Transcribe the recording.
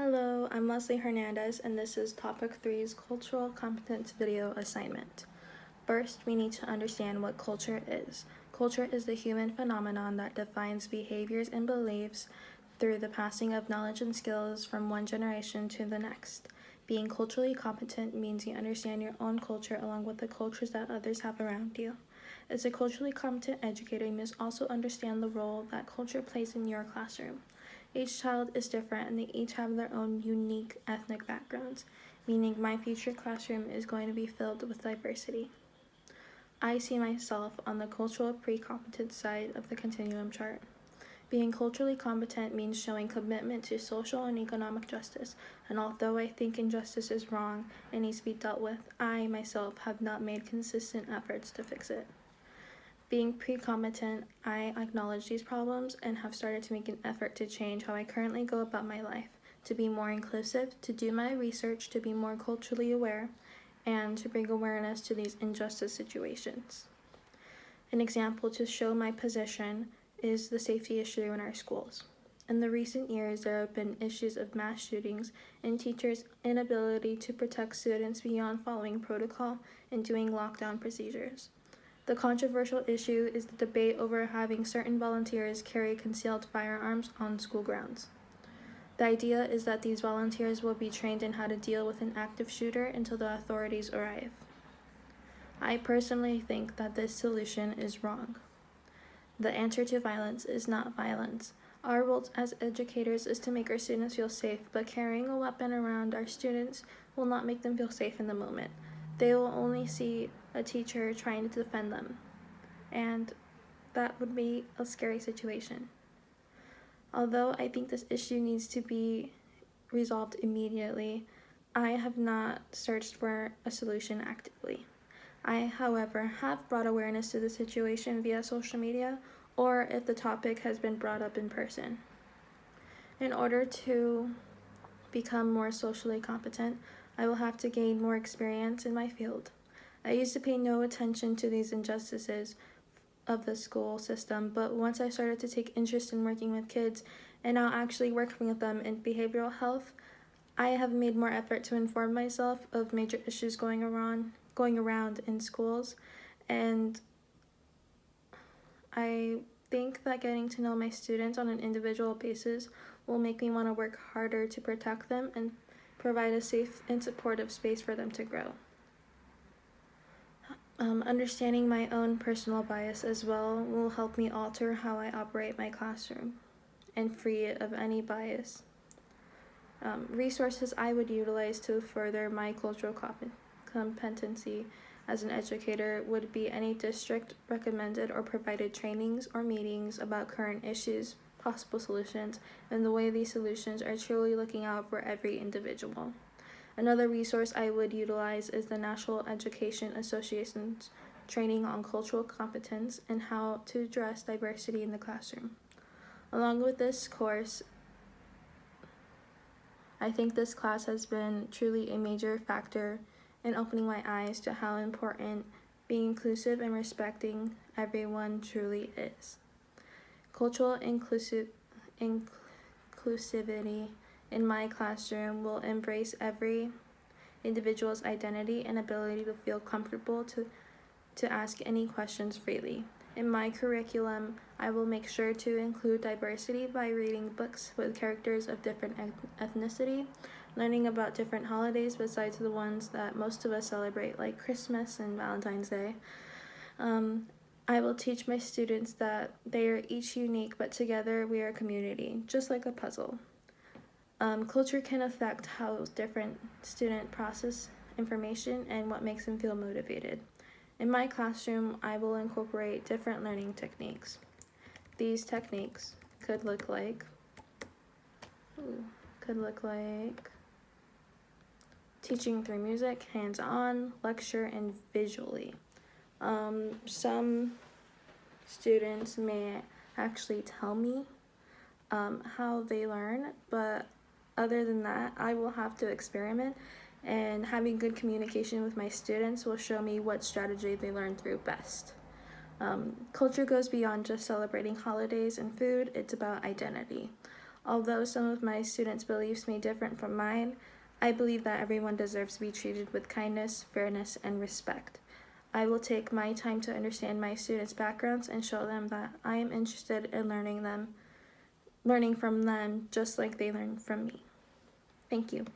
Hello, I'm Leslie Hernandez, and this is Topic 3's Cultural Competence Video Assignment. First, we need to understand what culture is. Culture is the human phenomenon that defines behaviors and beliefs through the passing of knowledge and skills from one generation to the next. Being culturally competent means you understand your own culture along with the cultures that others have around you. As a culturally competent educator, you must also understand the role that culture plays in your classroom. Each child is different and they each have their own unique ethnic backgrounds, meaning my future classroom is going to be filled with diversity. I see myself on the cultural pre-competence side of the continuum chart. Being culturally competent means showing commitment to social and economic justice, and although I think injustice is wrong and needs to be dealt with, I myself have not made consistent efforts to fix it. Being pre-competent, I acknowledge these problems and have started to make an effort to change how I currently go about my life, to be more inclusive, to do my research, to be more culturally aware, and to bring awareness to these injustice situations. An example to show my position is the safety issue in our schools. In the recent years, there have been issues of mass shootings and teachers' inability to protect students beyond following protocol and doing lockdown procedures. The controversial issue is the debate over having certain volunteers carry concealed firearms on school grounds. The idea is that these volunteers will be trained in how to deal with an active shooter until the authorities arrive. I personally think that this solution is wrong. The answer to violence is not violence. Our role as educators is to make our students feel safe, but carrying a weapon around our students will not make them feel safe in the moment. They will only see a teacher trying to defend them, and that would be a scary situation. Although I think this issue needs to be resolved immediately, I have not searched for a solution actively. I, however, have brought awareness to the situation via social media or if the topic has been brought up in person. In order to become more socially competent, I will have to gain more experience in my field. I used to pay no attention to these injustices of the school system, but once I started to take interest in working with kids and now actually working with them in behavioral health, I have made more effort to inform myself of major issues going around in schools, and I think that getting to know my students on an individual basis will make me want to work harder to protect them and provide a safe and supportive space for them to grow. Understanding my own personal bias as well will help me alter how I operate my classroom and free it of any bias. Resources I would utilize to further my cultural competency as an educator would be any district recommended or provided trainings or meetings about current issues, possible solutions, and the way these solutions are truly looking out for every individual. Another resource I would utilize is the National Education Association's training on cultural competence and how to address diversity in the classroom. Along with this course, I think this class has been truly a major factor in opening my eyes to how important being inclusive and respecting everyone truly is. Cultural inclusivity in my classroom will embrace every individual's identity and ability to feel comfortable to ask any questions freely. In my curriculum, I will make sure to include diversity by reading books with characters of different ethnicity, learning about different holidays besides the ones that most of us celebrate, like Christmas and Valentine's Day. I will teach my students that they are each unique, but together we are a community, just like a puzzle. Culture can affect how different students process information and what makes them feel motivated. In my classroom, I will incorporate different learning techniques. These techniques could look like teaching through music, hands-on, lecture, and visually. Some students may actually tell me how they learn, but other than that, I will have to experiment, and having good communication with my students will show me what strategy they learn through best. Culture goes beyond just celebrating holidays and food, it's about identity. Although some of my students' beliefs may differ from mine, I believe that everyone deserves to be treated with kindness, fairness, and respect. I will take my time to understand my students' backgrounds and show them that I am interested in learning from them just like they learn from me. Thank you.